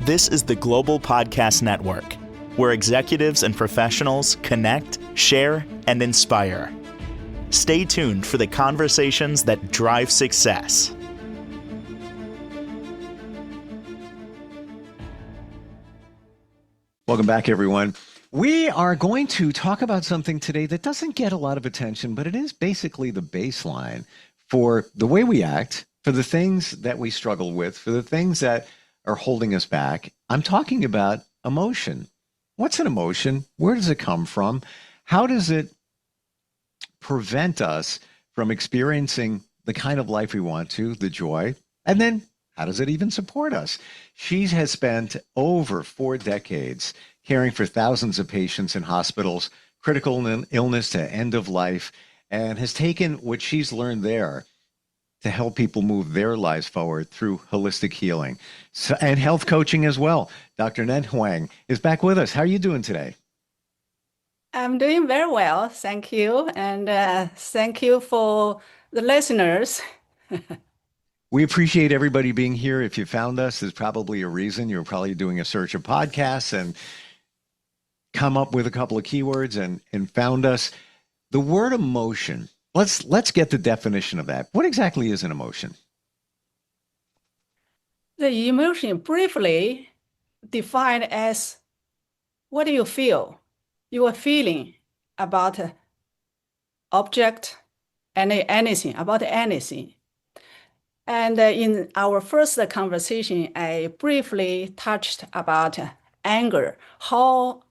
This is the Global Podcast Network, where executives and professionals connect, share, and inspire. Stay tuned for the conversations that drive success. Welcome back, everyone. We are going to talk about something today that doesn't get a lot of attention, but it is basically the baseline for the way we act, for the things that we struggle with, for the things that are holding us back. I'm talking about emotion. What's an emotion? Where does it come from? How does it prevent us from experiencing the kind of life we want to, the joy? And then how does it even support us? She has spent over 4 decades caring for thousands of patients in hospitals, critical illness to end of life, and has taken what she's learned there to help people move their lives forward through holistic healing and health coaching as well. Dr. Huang is back with us. How are you doing today? I'm doing very well, thank you. And thank you for the listeners. We appreciate everybody being here. If you found us, there's probably a reason. You're probably doing a search of podcasts and come up with a couple of keywords and found us. The word emotion, let's get the definition of that. What exactly is an emotion? The emotion briefly defined as what do you feel? You are feeling about object, anything, about anything. And in our first conversation, I briefly touched about anger, how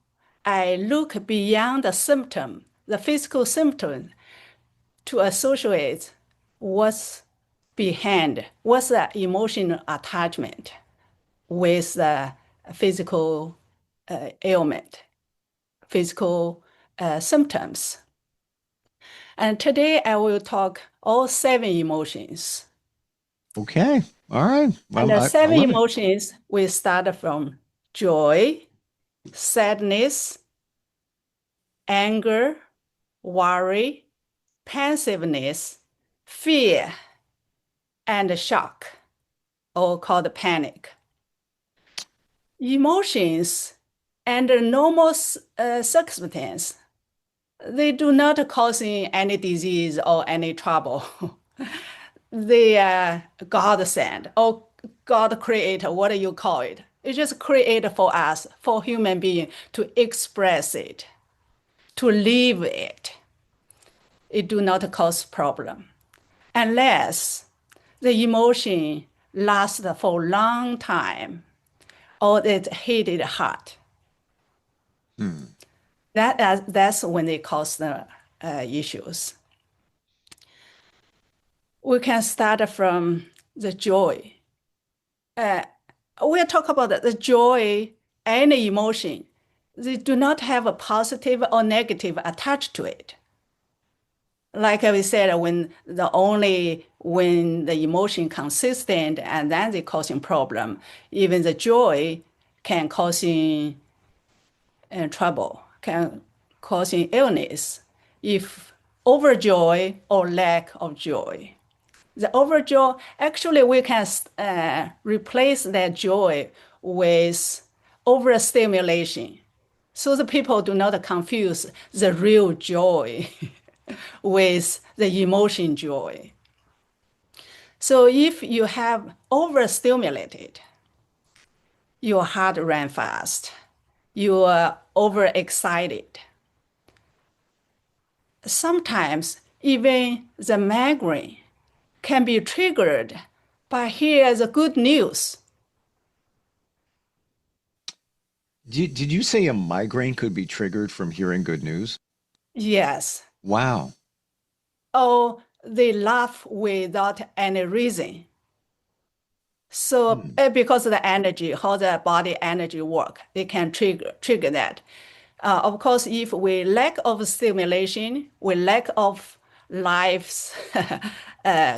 I look beyond the symptom, the physical symptom, to associate what's behind, what's the emotional attachment with the physical ailment, physical symptoms. And today I will talk all 7 emotions. Okay. All right. Well, and the 7 emotions, we start from joy, sadness, anger, worry, pensiveness, fear, and shock, or called panic. Emotions under normal circumstance, they do not cause any disease or any trouble. They are God sent or God created, what do you call it? It's just created for us, for human being to express it, to live it. It do not cause problem unless the emotion lasts for a long time or it hit it hard. That's when they cause the issues. We can start from the joy. We'll talk about the joy, any emotion. They do not have a positive or negative attached to it. Like we said, when the emotion consistent and then they causing problem, even the joy can causing trouble, can causing illness if overjoy or lack of joy. The overjoy, actually we can replace that joy with overstimulation. So the people do not confuse the real joy with the emotion joy. So if you have overstimulated, your heart ran fast, you are overexcited. Sometimes even the migraine can be triggered by hearing the good news. Did you say a migraine could be triggered from hearing good news? Yes. Wow. Or they laugh without any reason. So because of the energy, how the body energy work, they can trigger that. Of course, if we lack of stimulation, we lack of life's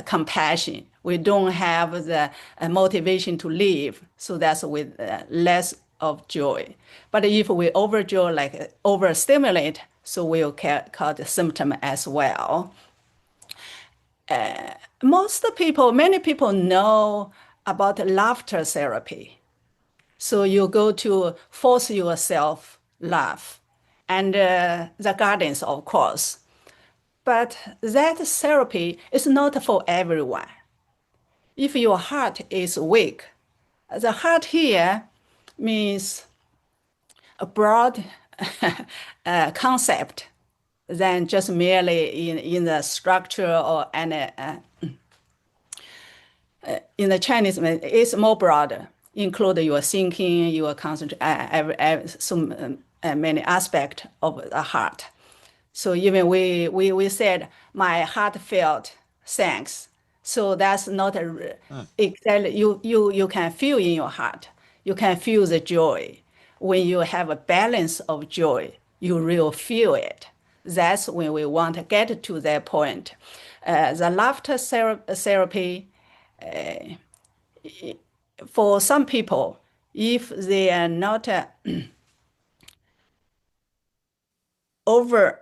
compassion, we don't have the motivation to live. So that's with less of joy. But if we overjoy, like overstimulate, so we'll call the symptom as well. Many people know about laughter therapy. So you go to force yourself love and the gardens, of course. But that therapy is not for everyone. If your heart is weak, the heart here means a broad concept than just merely in the structure or any in the Chinese, it's more broader, include your thinking, your concentration, so many aspects of the heart. So even we said my heartfelt thanks. So that's not exactly you can feel in your heart. You can feel the joy. When you have a balance of joy, you will feel it. That's when we want to get to that point. The laughter therapy for some people, if they are not over,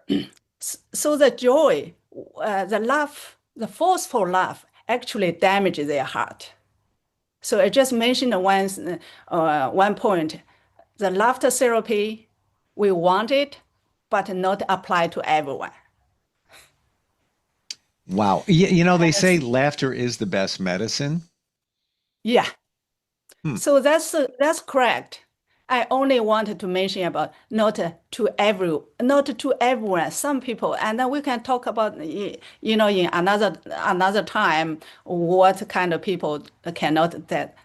so the joy, the laugh, the forceful laugh actually damages their heart. So I just mentioned one point, the laughter therapy, we want it, but not apply to everyone. Wow. They say laughter is the best medicine. Yeah. Hmm. So that's correct. I only wanted to mention about not to everyone, some people, and then we can talk about in another time what kind of people cannot that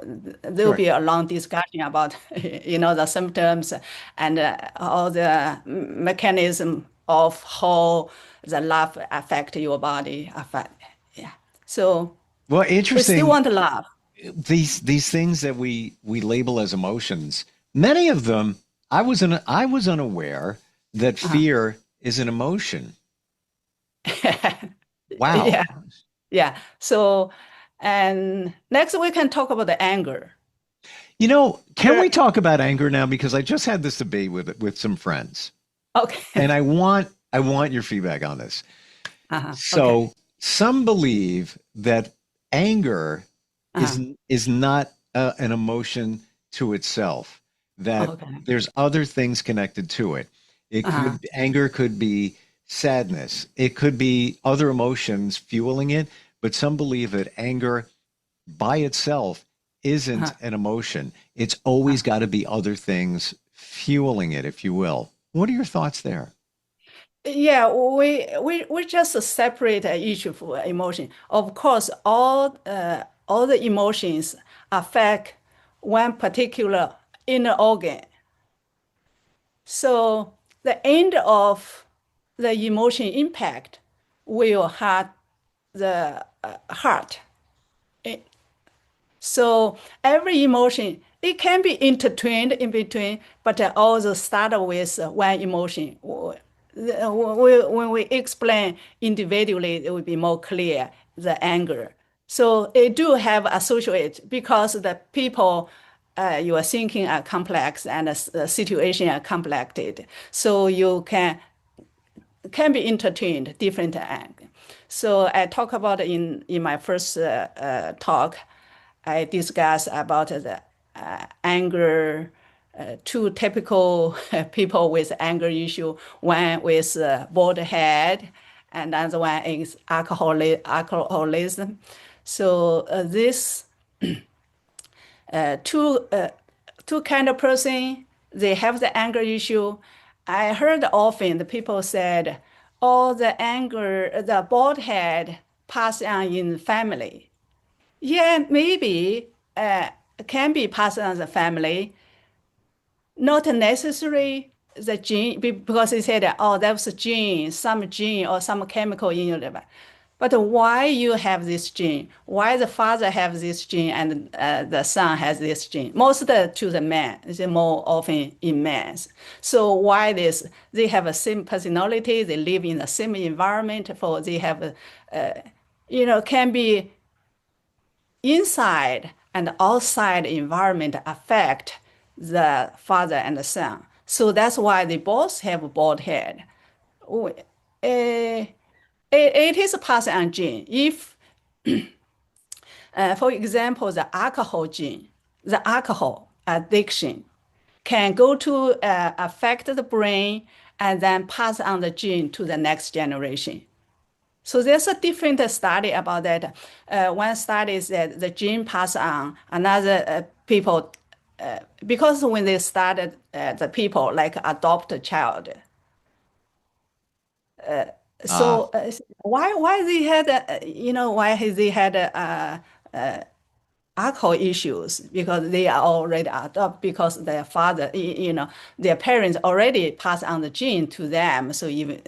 there will Sure. be a long discussion about the symptoms and all the mechanism of how the laugh affect your body affect. Yeah. So Well, we still interesting. want to laugh. These things that we label as emotions, many of them, I was unaware that Uh-huh. fear is an emotion. Yeah, Wow. yeah. So, and next we can talk about the anger. Can Sure. we talk about anger now? Because I just had this debate with some friends, Okay. and I want your feedback on this. Okay. So some believe that anger Uh-huh. is not an emotion to itself, that Okay. there's other things connected to it. Uh-huh. Anger could be sadness, it could be other emotions fueling it, but some believe that anger by itself isn't Uh-huh. an emotion. It's always got to be other things fueling it, if you will. What are your thoughts there? Yeah, we just separate each of emotion. Of course, all the emotions affect one particular inner organ. So the end of the emotion impact will hurt the heart. So every emotion, it can be intertwined in between, but also start with one emotion. When we explain individually, it will be more clear, the anger. So it do have associate because the people you are thinking are complex and the situation are complicated. So you can be entertained different angle. So I talk about in my first talk, I discuss about the anger, two typical people with anger issue. One with bald head, and another one is alcoholism. So this two two kind of person they have the anger issue. I heard often the people said, "Oh, the anger, the bald head pass on in family." Yeah, maybe can be passed on the family, not necessary the gene because they said, "Oh, that's a gene, some gene or some chemical in your liver." But why you have this gene? Why the father have this gene and the son has this gene? Most of to the man, is more often in men. So why this? They have a same personality. They live in the same environment. For they have, can be inside and outside environment affect the father and the son. So that's why they both have bald head. Oh, it is a pass on gene. If, for example, the alcohol gene, the alcohol. addiction can go to affect the brain and then pass on the gene to the next generation. So there's a different study about that. One study is that the gene pass on another people because when they started the people like adopt a child. Ah, So why they had why they had alcohol issues because they are already adopted because their father their parents already passed on the gene to them. So even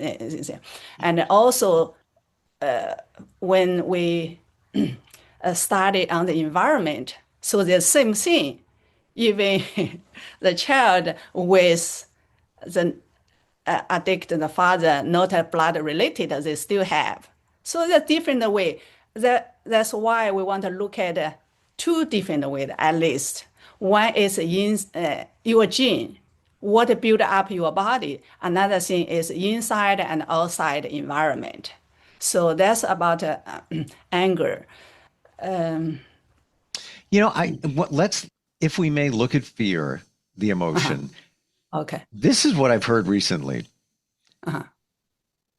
and also when we study on the environment, so the same thing, even the child with the addicted father, not a blood related, they still have. So the different way. That's why we want to look at two different ways at least. One is in your gene, what build up your body. Another thing is inside and outside environment. So that's about anger. let's, if we may, look at fear, the Uh-huh. emotion. Okay. This is what I've heard recently. Uh-huh.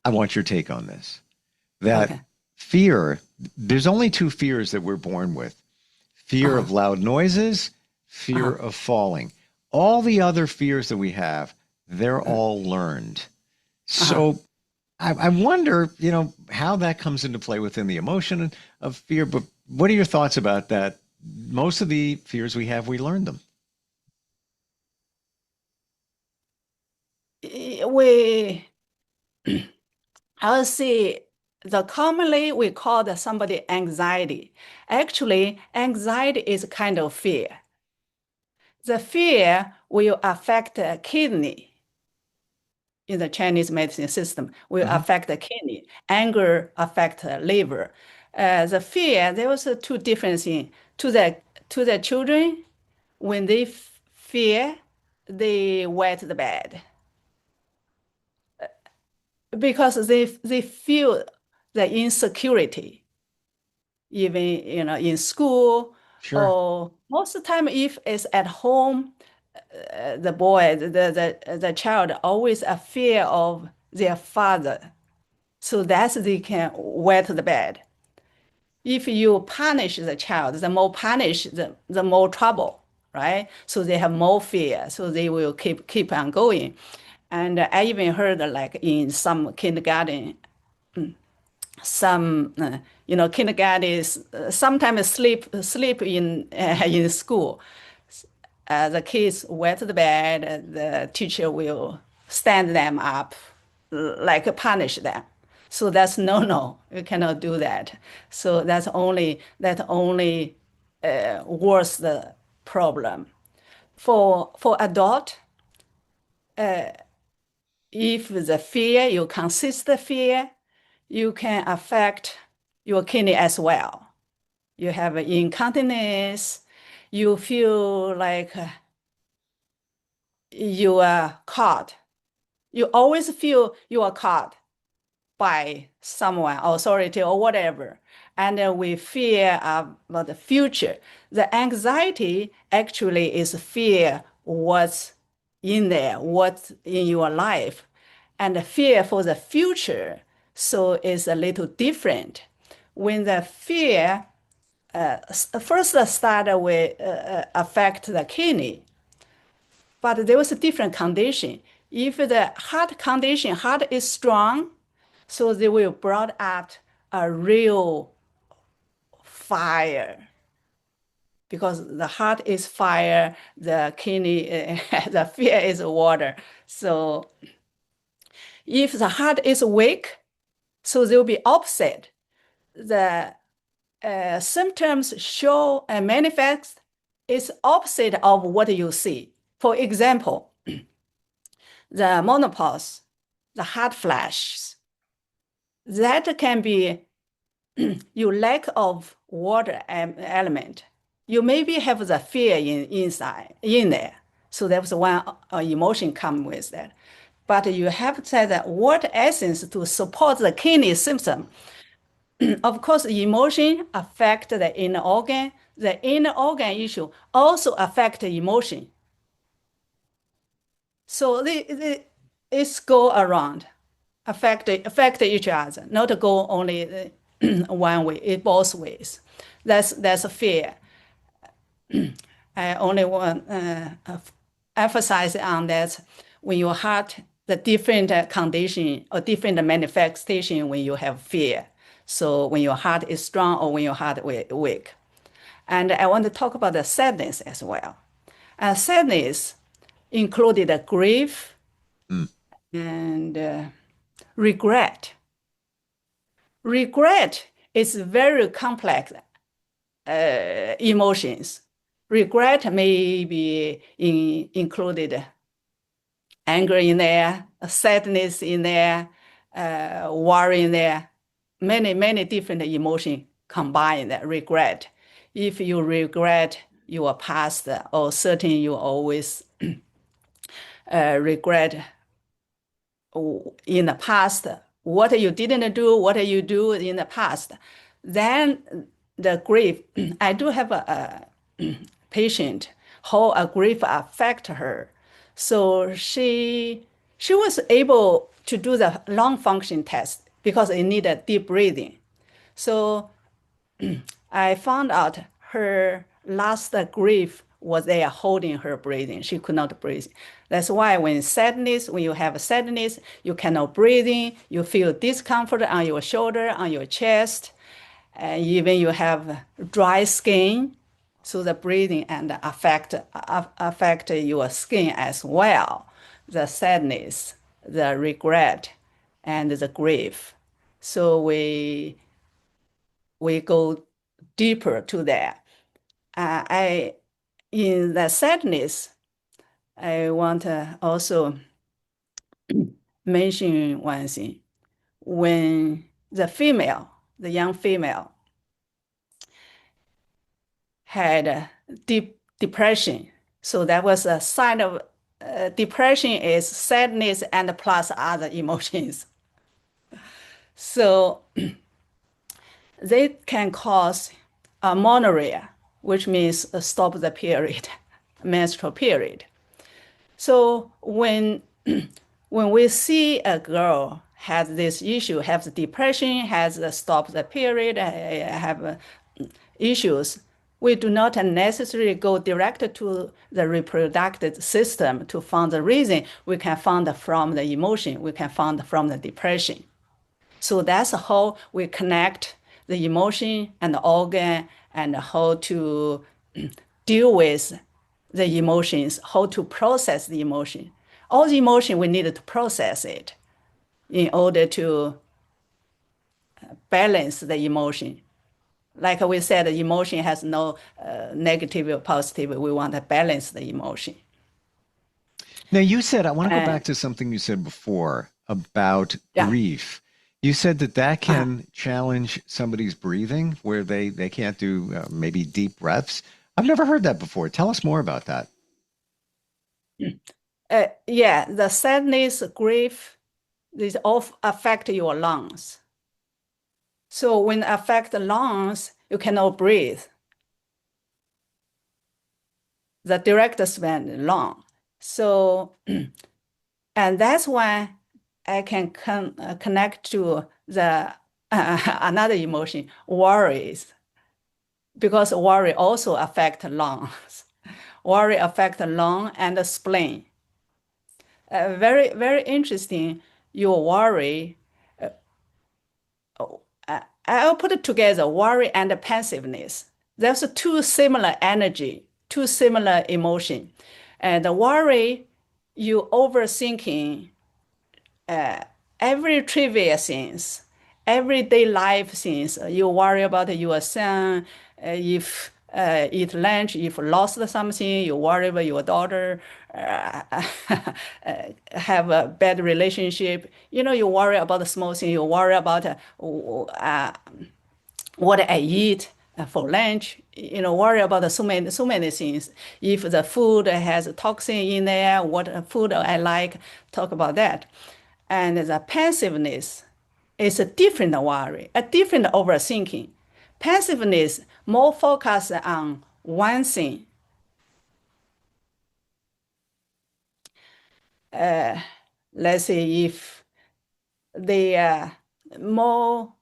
I want your take on this. That Okay. fear, there's only two fears that we're born with: fear Uh-huh. of loud noises, fear Uh-huh. of falling. All the other fears that we have, they're all learned. Uh-huh. So I wonder, how that comes into play within the emotion of fear. But what are your thoughts about that? Most of the fears we have, we learn them. We I would say the commonly we call somebody anxiety. Actually, anxiety is kind of fear. The fear will affect the kidney in the Chinese medicine system, will Hmm. affect the kidney. Anger affect the liver. The fear, there was two different things. To the children, when they fear, they wet the bed because they feel the insecurity even in school Sure. or most of the time if it's at home the boy the child always a fear of their father, so that they can wet the bed. If you punish the child, the more punish the more trouble, right? So they have more fear, so they will keep on going. And I even heard like in some kindergarten, some kindergarten is sometimes sleep in school. The kids wet the bed, the teacher will stand them up, like punish them. So that's no, you cannot do that. So that only worse the problem. For adult, if the fear, you consist the fear, you can affect your kidney as well. You have incontinence, you feel like you are caught. You always feel you are caught by someone, authority, or whatever. And we fear about the future. The anxiety actually is fear what's in there, what's in your life. And the fear for the future, so is a little different. When the fear first start with affect the kidney, but there was a different condition. If the heart condition, heart is strong, so they will brought up a real fire because the heart is fire, the kidney, the fear is water. So if the heart is weak, so they will be opposite. The symptoms show and manifest is opposite of what you see. For example, the menopause, the hot flashes, that can be you lack of water element. You maybe have the fear inside in there. So that was one emotion come with that. But you have to say that water essence to support the kidney symptom. Of course, emotion affect the inner organ, the inner organ issue also affect the emotion. So it's go around, affect each other, not go only one way, it both ways. That's a fear. I only want emphasize on that when your heart, the different condition or different manifestation when you have fear. So when your heart is strong or when your heart weak. And I want to talk about the sadness as well. Sadness included grief Mm. and regret. Regret is very complex emotions. Regret may be included anger in there, sadness in there, worry in there, many different emotions combined. Regret. If you regret your past or certain you always regret in the past, what you didn't do, what you do in the past, then the grief. I do have a patient how a grief affect her. So she was able to do the lung function test because it needed deep breathing. So I found out her last grief was there holding her breathing. She could not breathe. That's why when you have sadness, you cannot breathe in, you feel discomfort on your shoulder, on your chest, and even you have dry skin. So the breathing and affect your skin as well. The sadness, the regret, and the grief. So we go deeper to that. I in the sadness, I want to also mention one thing. When the young female, had deep depression, so that was a sign of depression is sadness and plus other emotions. So they can cause amenorrhea, which means stop the period, menstrual period. So when we see a girl has this issue, has depression, has stopped the period, have issues, we do not necessarily go direct to the reproductive system to find the reason. We can find from the emotion, we can find from the depression. So that's how we connect the emotion and the organ and how to deal with the emotions, how to process the emotion. All the emotion, we need to process it in order to balance the emotion. Like we said, the emotion has no negative or positive. We want to balance the emotion. Now, you said, I want to go back And to something you said before about yeah, grief. You said that that uh, can challenge somebody's breathing where they can't do maybe deep breaths. I've never heard that before. Tell us more about that. yeah, the sadness, grief, these all affect your lungs. So when affect the lungs, you cannot breathe. The direct span lung. So, and that's why I can connect to the another emotion, worries, because worry also affect lungs. Worry affect lung and the spleen. Very interesting. Your worry, I'll put it together, worry and pensiveness. There's two similar energy, two similar emotion. And the worry, you overthinking every trivial things, everyday life things. You worry about your son, if eat lunch, if lost something, you worry about your daughter, have a bad relationship. You worry about the small thing. You worry about what I eat for lunch. Worry about so many things. If the food has toxin in there, what food I like, talk about that. And the pensiveness is a different worry, a different overthinking. Pensiveness more focused on one thing. Let's say if they more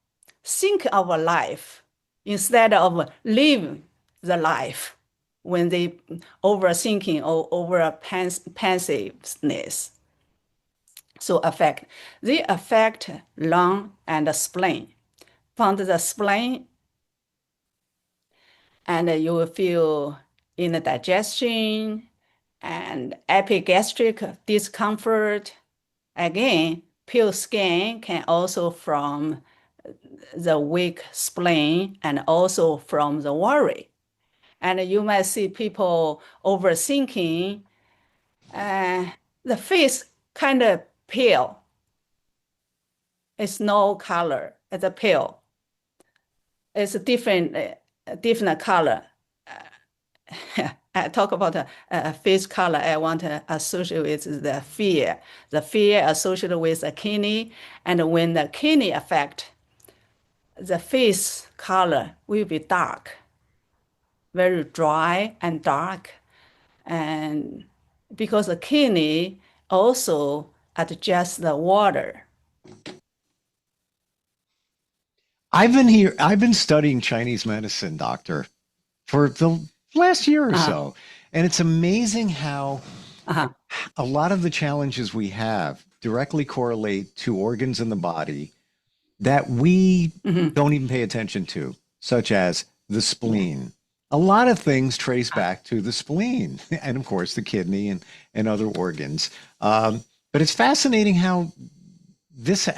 think of a life instead of live the life when they overthinking or over pensiveness. So they affect lung and the spleen. From the spleen, and you will feel indigestion and epigastric discomfort. Again, pale skin can also from the weak spleen and also from the worry. And you might see people overthinking, the face kind of pale. It's no color, it's a pale. It's a different color. I talk about face color. I want to associate with the fear associated with the kidney. And when the kidney affect, the face color will be dark, very dry and dark. And because the kidney also adjusts the water. I've been studying Chinese medicine, doctor, for the last year or so. And it's amazing how a lot of the challenges we have directly correlate to organs in the body that we don't even pay attention to, such as the spleen. A lot of things trace back to the spleen and, of course, the kidney and other organs. But it's fascinating how this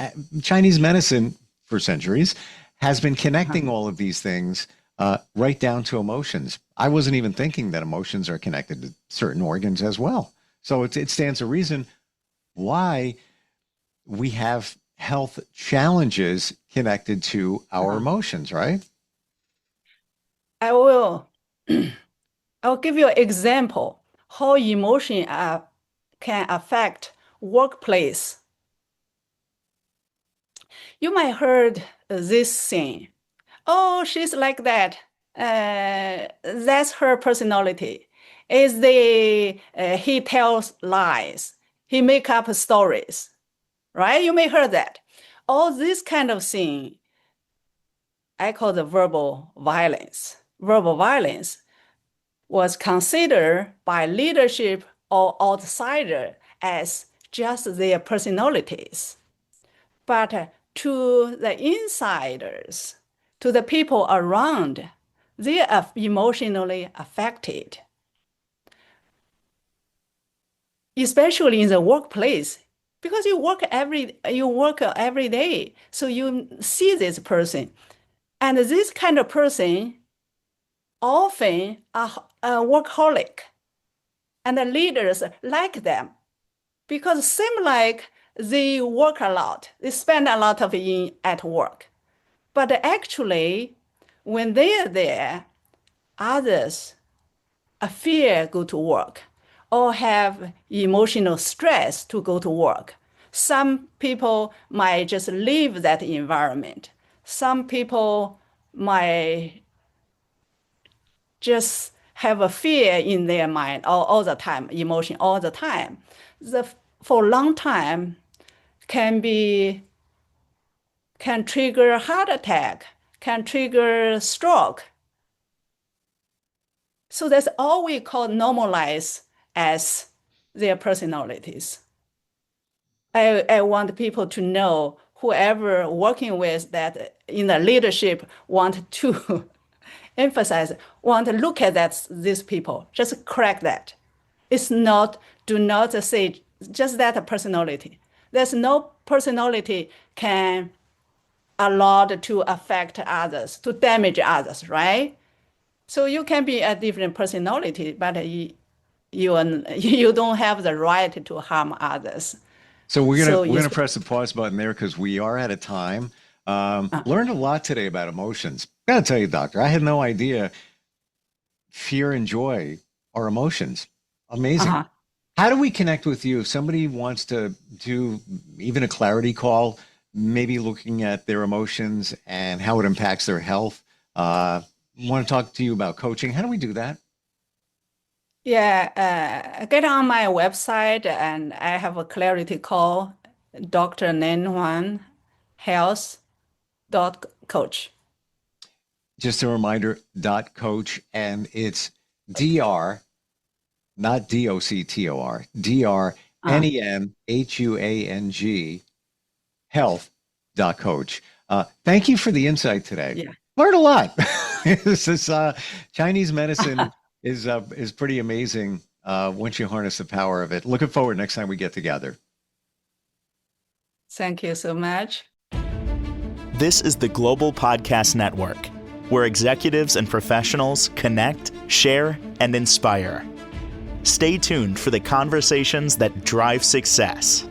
Chinese medicine for centuries has been connecting all of these things right down to emotions. I wasn't even thinking that emotions are connected to certain organs as well. So it stands to reason why we have health challenges connected to our emotions, right? I will I'll give you an example how emotion can affect workplace. You might heard this thing. Oh, she's like that. That's her personality. He tells lies. He make up stories, right? You may heard that. All this kind of thing, I call the verbal violence. Verbal violence was considered by leadership or outsider as just their personalities. But to the insiders, to the people around, they are emotionally affected. Especially in the workplace, because you work every day, so you see this person, and this kind of person often are a workaholic, and the leaders like them because seem like they work a lot, they spend a lot of in at work, but actually, when they are there, others fear go to work or have emotional stress to go to work. Some people might just leave that environment. Some people might just have a fear in their mind all the time, emotion all the time. For a long time can trigger heart attack, can trigger stroke. So that's all we call normalize as their personalities. I want people to know, whoever working with that in the leadership want to emphasize, want to look at these people, just correct that. It's not, do not say just that personality. There's no personality can allow to affect others, to damage others, right? So you can be a different personality, but you don't have the right to harm others. So So we're it's gonna press the pause button there because we are out of time. Learned a lot today about emotions. Gotta tell you, doctor, I had no idea fear and joy are emotions. Amazing. uh-huh. How do we connect with you if somebody wants to do even a clarity call, maybe looking at their emotions and how it impacts their health? Want to talk to you about coaching. How do we do that? Yeah, get on my website and I have a clarity call, Dr. Nen Huang, health.coach. Just a reminder, .coach, and it's DR, not DOCTOR, DRNENHUANG, health.coach. Thank you for the insight today. Yeah. Learned a lot. This Chinese medicine is pretty amazing once you harness the power of it. Looking forward next time we get together. Thank you so much. This is the Global Podcast Network, where executives and professionals connect, share, and inspire. Stay tuned for the conversations that drive success.